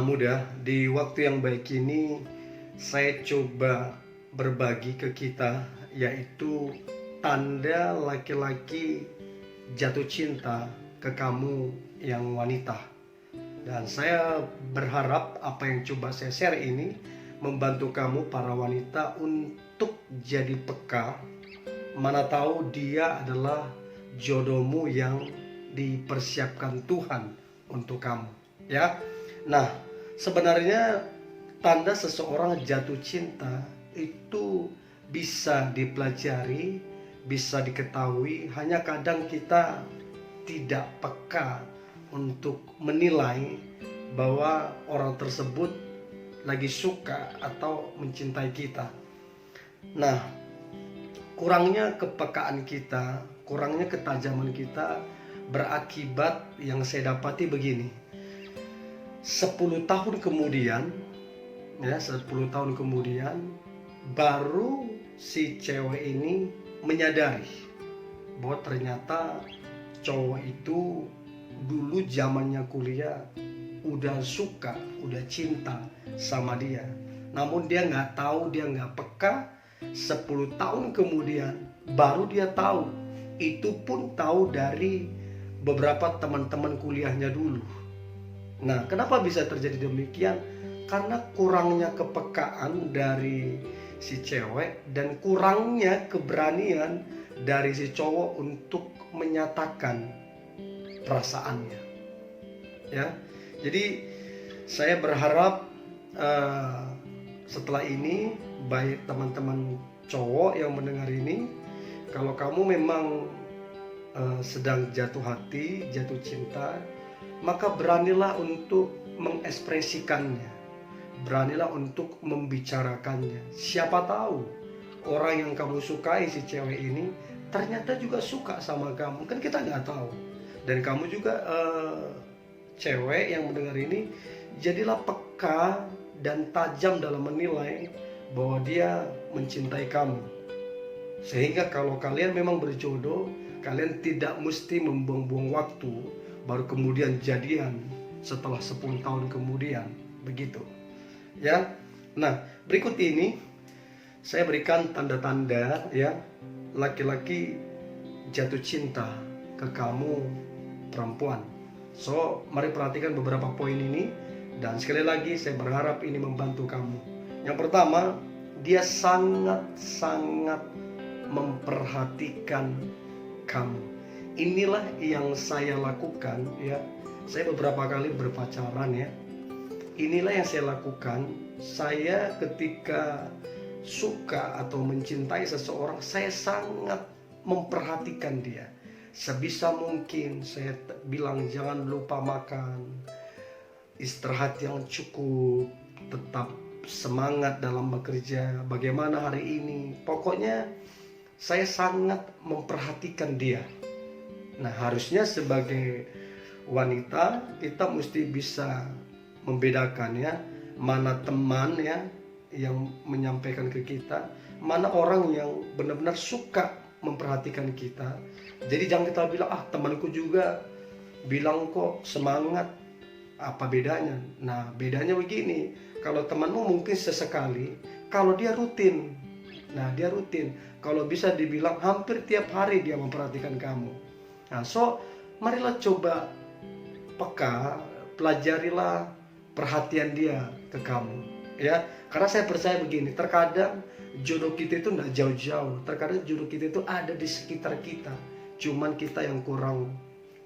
muda, di waktu yang baik ini saya coba berbagi ke kita, yaitu tanda laki-laki jatuh cinta ke kamu yang wanita. Dan saya berharap apa yang coba saya share ini membantu kamu para wanita untuk jadi peka. Mana tahu dia adalah jodohmu yang dipersiapkan Tuhan untuk kamu, ya. Nah, sebenarnya tanda seseorang jatuh cinta itu bisa dipelajari, bisa diketahui, hanya kadang kita tidak peka untuk menilai bahwa orang tersebut lagi suka atau mencintai kita. Nah, kurangnya kepekaan kita, kurangnya ketajaman kita berakibat yang saya dapati begini. 10 tahun kemudian, ya 10 tahun kemudian baru si cewek ini menyadari bahwa ternyata cowok itu dulu zamannya kuliah udah suka, udah cinta sama dia. Namun dia nggak tahu, dia nggak peka. 10 tahun kemudian baru dia tahu. Itu pun tahu dari beberapa teman-teman kuliahnya dulu. Nah, kenapa bisa terjadi demikian? Karena kurangnya kepekaan dari si cewek dan kurangnya keberanian dari si cowok untuk menyatakan perasaannya. Ya, jadi saya berharap setelah ini, baik teman-teman cowok yang mendengar ini, kalau kamu memang sedang jatuh hati, jatuh cinta, maka beranilah untuk mengekspresikannya, beranilah untuk membicarakannya. Siapa tahu orang yang kamu sukai, si cewek ini, ternyata juga suka sama kamu, kan kita nggak tahu. Dan kamu juga cewek yang mendengar ini, jadilah peka dan tajam dalam menilai bahwa dia mencintai kamu. Sehingga kalau kalian memang berjodoh, kalian tidak mesti membuang-buang waktu baru kemudian jadian setelah 10 tahun kemudian, begitu. Ya. Nah, berikut ini saya berikan tanda-tanda ya laki-laki jatuh cinta ke kamu perempuan. So, mari perhatikan beberapa poin ini dan sekali lagi saya berharap ini membantu kamu. Yang pertama, dia sangat-sangat memperhatikan kamu. Inilah yang saya lakukan ya. Saya beberapa kali berpacaran ya. Inilah yang saya lakukan. Saya ketika suka atau mencintai seseorang, saya sangat memperhatikan dia. Sebisa mungkin saya bilang jangan lupa makan, istirahat yang cukup, tetap semangat dalam bekerja, bagaimana hari ini. Pokoknya saya sangat memperhatikan dia. Nah, harusnya sebagai wanita kita mesti bisa membedakan ya, mana teman ya yang menyampaikan ke kita, mana orang yang benar-benar suka memperhatikan kita. Jadi jangan kita bilang, temanku juga bilang kok semangat, apa bedanya? Nah, bedanya begini, kalau temanmu mungkin sesekali, kalau dia rutin. Nah, dia rutin. Kalau bisa dibilang hampir tiap hari dia memperhatikan kamu. Nah, so marilah coba peka, pelajarilah perhatian dia ke kamu, ya. Karena saya percaya begini, terkadang jodoh kita itu tidak jauh-jauh, terkadang jodoh kita itu ada di sekitar kita, cuman kita yang kurang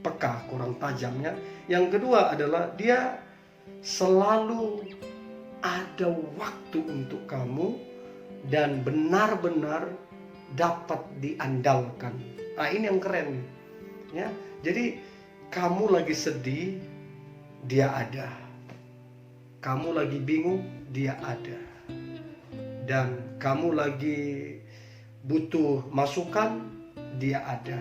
peka, kurang tajamnya. Yang kedua adalah dia selalu ada waktu untuk kamu dan benar-benar dapat diandalkan. Nah, ini yang keren nih. Ya, jadi kamu lagi sedih, dia ada. Kamu lagi bingung, dia ada. Dan kamu lagi butuh masukan, dia ada.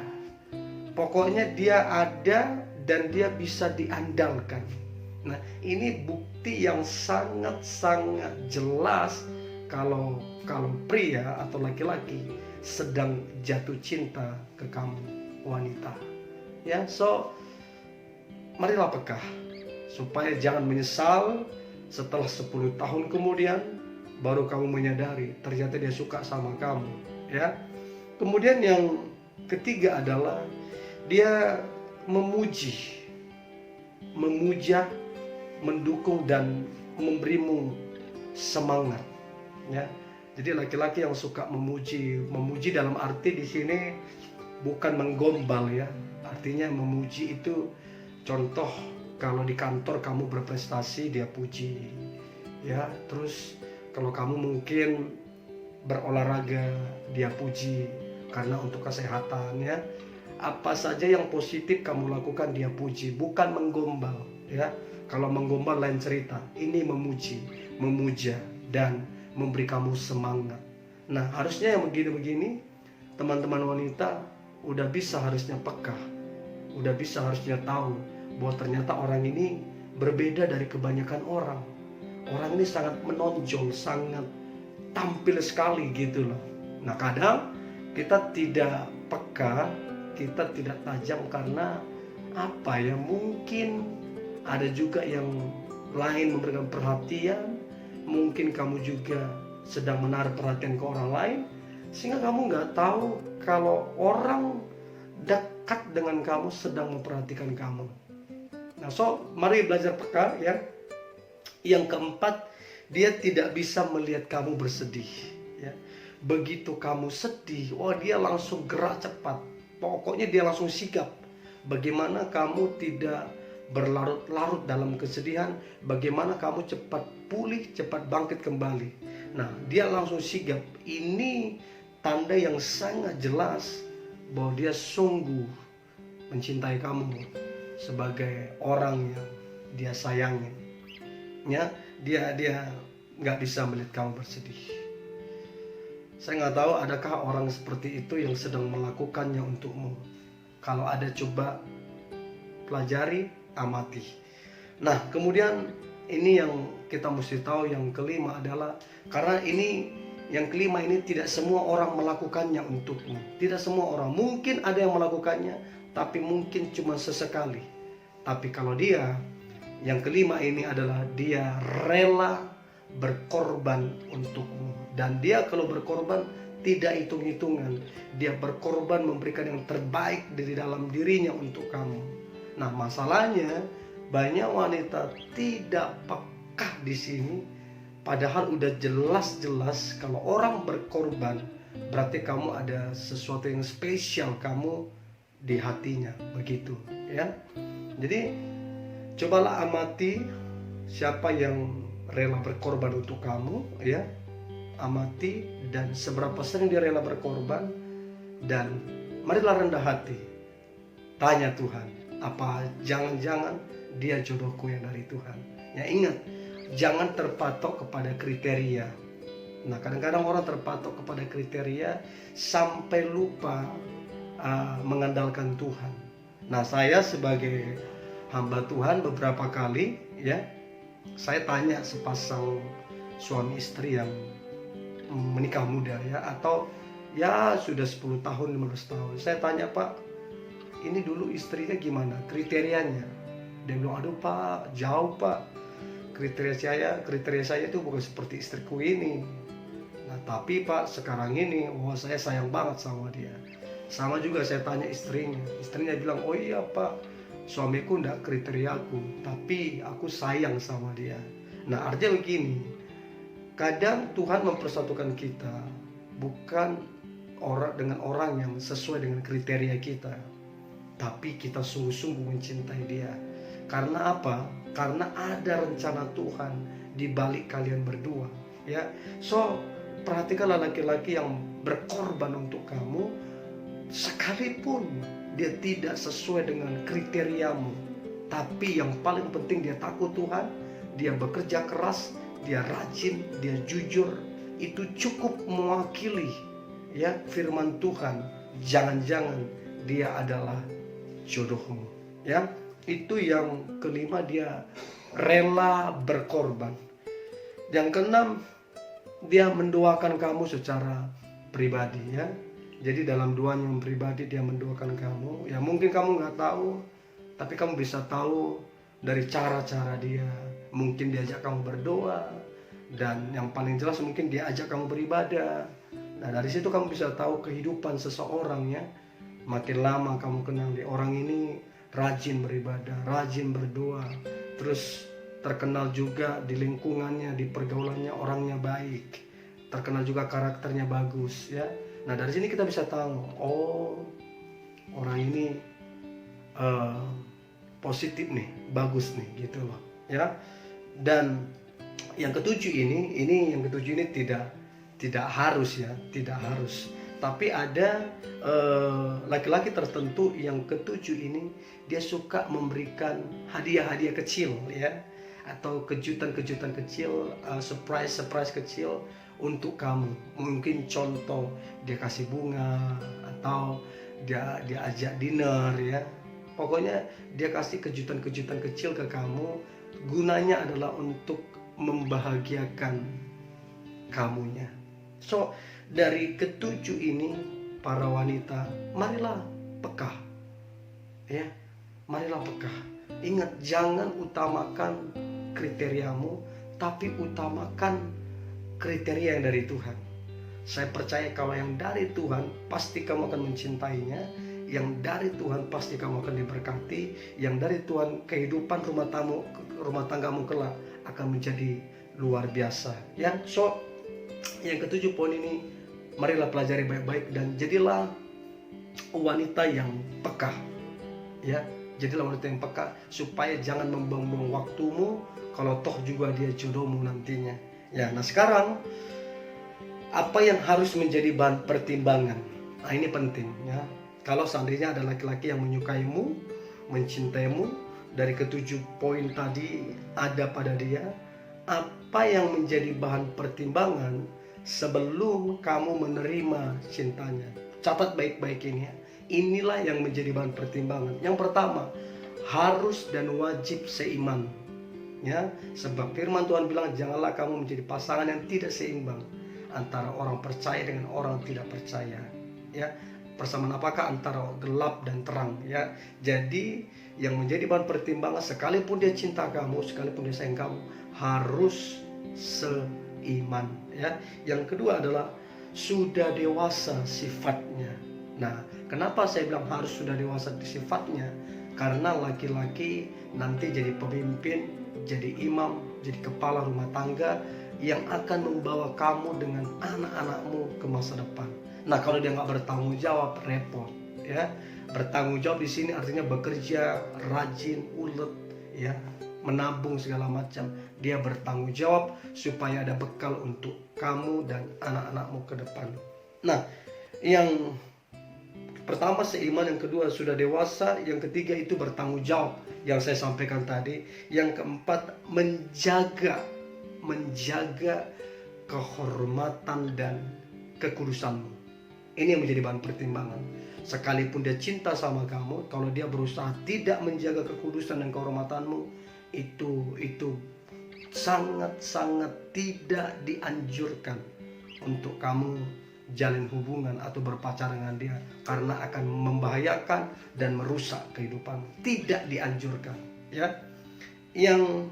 Pokoknya dia ada dan dia bisa diandalkan. Nah, ini bukti yang sangat-sangat jelas kalau pria atau laki-laki sedang jatuh cinta ke kamu wanita. Ya, so marilah peka supaya jangan menyesal Setelah 10 tahun kemudian baru kamu menyadari ternyata dia suka sama kamu, ya. Kemudian yang ketiga adalah dia memuji, memuja, mendukung dan memberimu semangat, ya. Jadi laki-laki yang suka memuji, memuji dalam arti di sini bukan menggombal, ya. Artinya memuji itu contoh kalau di kantor kamu berprestasi dia puji, ya. Terus kalau kamu mungkin berolahraga dia puji karena untuk kesehatan, ya. Apa saja yang positif kamu lakukan dia puji, bukan menggombal, ya. Kalau menggombal lain cerita. Ini memuji, memuja dan memberi kamu semangat. Nah, harusnya yang begini-begini teman-teman wanita udah bisa harusnya peka, udah bisa harusnya tahu bahwa ternyata orang ini berbeda dari kebanyakan orang. Orang ini sangat menonjol, sangat tampil sekali gitu loh. Nah, kadang kita tidak peka, kita tidak tajam karena apa ya, mungkin ada juga yang lain memberikan perhatian, mungkin kamu juga sedang menaruh perhatian ke orang lain, sehingga kamu nggak tahu kalau orang dekat dengan kamu sedang memperhatikan kamu. Nah, mari belajar peka, ya. Yang keempat, dia tidak bisa melihat kamu bersedih, ya. Begitu kamu sedih, dia langsung gerak cepat. Pokoknya dia langsung sigap. Bagaimana kamu tidak berlarut-larut dalam kesedihan, bagaimana kamu cepat pulih, cepat bangkit kembali. Nah, dia langsung sigap. Ini tanda yang sangat jelas bahwa dia sungguh mencintai kamu sebagai orang yang dia sayangi. Ya, dia nggak bisa melihat kamu bersedih. Saya nggak tahu adakah orang seperti itu yang sedang melakukannya untukmu. Kalau ada, coba pelajari, amati. Nah, kemudian ini yang kita mesti tahu, yang kelima adalah, karena ini yang kelima ini tidak semua orang melakukannya untukmu. Tidak semua orang, mungkin ada yang melakukannya, tapi mungkin cuma sesekali. Tapi kalau dia, yang kelima ini adalah dia rela berkorban untukmu. Dan dia kalau berkorban tidak hitung-hitungan. Dia berkorban memberikan yang terbaik dari dalam dirinya untuk kamu. Nah, masalahnya banyak wanita tidak peka di sini. Padahal udah jelas-jelas kalau orang berkorban berarti kamu ada sesuatu yang spesial kamu di hatinya, begitu, ya. Jadi cobalah amati siapa yang rela berkorban untuk kamu, ya. Amati dan seberapa sering dia rela berkorban, dan marilah rendah hati. Tanya Tuhan, apa jangan-jangan dia jodohku yang dari Tuhan. Ya, ingat, jangan terpatok kepada kriteria. Nah, kadang-kadang orang terpatok kepada kriteria sampai lupa mengandalkan Tuhan. Nah, saya sebagai hamba Tuhan beberapa kali, ya, saya tanya sepasang suami istri yang menikah muda, ya, atau ya sudah 10 tahun, 15 tahun. Saya tanya, Pak, ini dulu istrinya gimana? Kriterianya? Dia bilang, aduh Pak, jauh Pak. Kriteria saya itu bukan seperti istriku ini. Nah, tapi Pak, sekarang ini, saya sayang banget sama dia. Sama juga saya tanya istrinya. Istrinya bilang, oh iya Pak, suamiku enggak kriteriaku, tapi aku sayang sama dia. Nah, artinya begini, kadang Tuhan mempersatukan kita bukan dengan orang yang sesuai dengan kriteria kita, tapi kita sungguh-sungguh mencintai dia. Karena apa? Karena ada rencana Tuhan di balik kalian berdua, ya. Perhatikanlah laki-laki yang berkorban untuk kamu, sekalipun dia tidak sesuai dengan kriteriamu, tapi yang paling penting dia takut Tuhan, dia bekerja keras, dia rajin, dia jujur. Itu cukup mewakili, ya, firman Tuhan. Jangan-jangan dia adalah jodohmu, ya. Itu yang kelima, dia rela berkorban. Yang keenam, dia mendoakan kamu secara pribadi, ya. Jadi dalam doanya yang pribadi dia mendoakan kamu. Ya, mungkin kamu nggak tahu, tapi kamu bisa tahu dari cara-cara dia, mungkin diajak kamu berdoa, dan yang paling jelas mungkin dia ajak kamu beribadah. Nah, dari situ kamu bisa tahu kehidupan seseorang ya. Makin lama kamu kenal dia, orang ini rajin beribadah, rajin berdoa, terus terkenal juga di lingkungannya, di pergaulannya orangnya baik, terkenal juga karakternya bagus ya. Nah, dari sini kita bisa tahu, oh orang ini positif nih, bagus nih gitu loh ya. Dan yang ketujuh ini yang ketujuh ini tidak harus ya, tidak harus. Tapi ada laki-laki tertentu yang ketujuh ini dia suka memberikan hadiah-hadiah kecil ya, atau kejutan-kejutan kecil, surprise kecil untuk kamu. Mungkin contoh dia kasih bunga, atau dia ajak dinner ya. Pokoknya dia kasih kejutan-kejutan kecil ke kamu. Gunanya adalah untuk membahagiakan kamunya. So, dari ketujuh ini para wanita, marilah peka. Ya, marilah peka. Ingat, jangan utamakan kriteriamu, tapi utamakan kriteria yang dari Tuhan. Saya percaya kalau yang dari Tuhan pasti kamu akan mencintainya, yang dari Tuhan pasti kamu akan diberkati, yang dari Tuhan kehidupan rumah tanggamu kelak akan menjadi luar biasa ya. So, yang ketujuh poin ini, marilah pelajari baik-baik dan jadilah wanita yang peka ya. Jadilah wanita yang peka, supaya jangan membuang-buang waktumu kalau toh juga dia jodohmu nantinya ya. Nah, sekarang apa yang harus menjadi bahan pertimbangan? Nah, ini penting ya. Kalau seandainya ada laki-laki yang menyukaimu, mencintaimu, dari ketujuh poin tadi ada pada dia, apa yang menjadi bahan pertimbangan sebelum kamu menerima cintanya? Catat baik-baik ini ya. Inilah yang menjadi bahan pertimbangan. Yang pertama, harus dan wajib seiman ya. Sebab firman Tuhan bilang, janganlah kamu menjadi pasangan yang tidak seimbang antara orang percaya dengan orang tidak percaya ya. Persamaan apakah antara gelap dan terang ya. Jadi yang menjadi bahan pertimbangan, sekalipun dia cinta kamu, sekalipun dia sayang kamu, harus seiman ya. Yang kedua adalah sudah dewasa sifatnya. Nah, kenapa saya bilang harus sudah dewasa sifatnya? Karena laki-laki nanti jadi pemimpin, jadi imam, jadi kepala rumah tangga yang akan membawa kamu dengan anak-anakmu ke masa depan. Nah, kalau dia nggak bertanggung jawab, repot ya. Bertanggung jawab di sini artinya bekerja rajin, ulet ya, menabung segala macam. Dia bertanggung jawab supaya ada bekal untuk kamu dan anak-anakmu ke depan. Nah, yang pertama seiman, yang kedua sudah dewasa, yang ketiga itu bertanggung jawab yang saya sampaikan tadi. Yang keempat, menjaga kehormatan dan kekudusanmu. Ini yang menjadi bahan pertimbangan. Sekalipun dia cinta sama kamu, kalau dia berusaha tidak menjaga kekudusan dan kehormatanmu, itu sangat-sangat tidak dianjurkan untuk kamu jalin hubungan atau berpacaran dengan dia, karena akan membahayakan dan merusak kehidupan. Tidak dianjurkan ya. Yang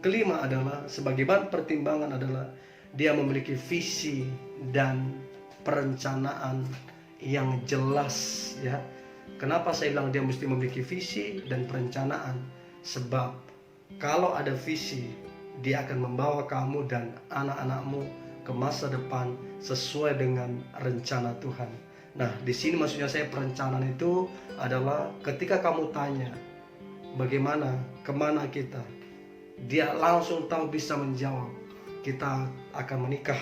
kelima adalah sebagai bahan pertimbangan adalah dia memiliki visi dan perencanaan yang jelas ya. Kenapa saya bilang dia mesti memiliki visi dan perencanaan? Sebab kalau ada visi, dia akan membawa kamu dan anak-anakmu ke masa depan sesuai dengan rencana Tuhan. Nah, di sini maksudnya saya perencanaan itu adalah ketika kamu tanya bagaimana, kemana kita, dia langsung tahu, bisa menjawab. Kita akan menikah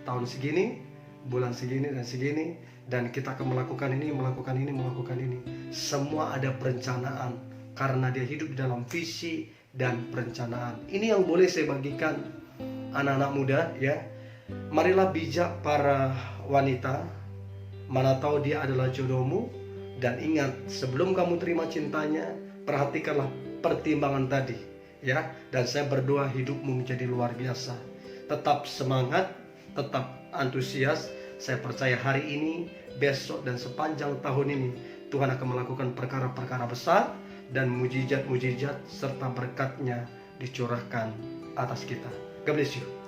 tahun segini, bulan segini dan segini, dan kita akan melakukan ini. Semua ada perencanaan karena dia hidup di dalam visi dan perencanaan. Ini yang boleh saya bagikan anak-anak muda ya. Marilah bijak para wanita, mana tahu dia adalah jodohmu. Dan ingat, sebelum kamu terima cintanya, perhatikanlah pertimbangan tadi ya. Dan saya berdoa hidupmu menjadi luar biasa. Tetap semangat, tetap antusias. Saya percaya hari ini, besok, dan sepanjang tahun ini Tuhan akan melakukan perkara-perkara besar dan mujizat-mujizat serta berkatnya di dicurahkan atas kita. God bless you.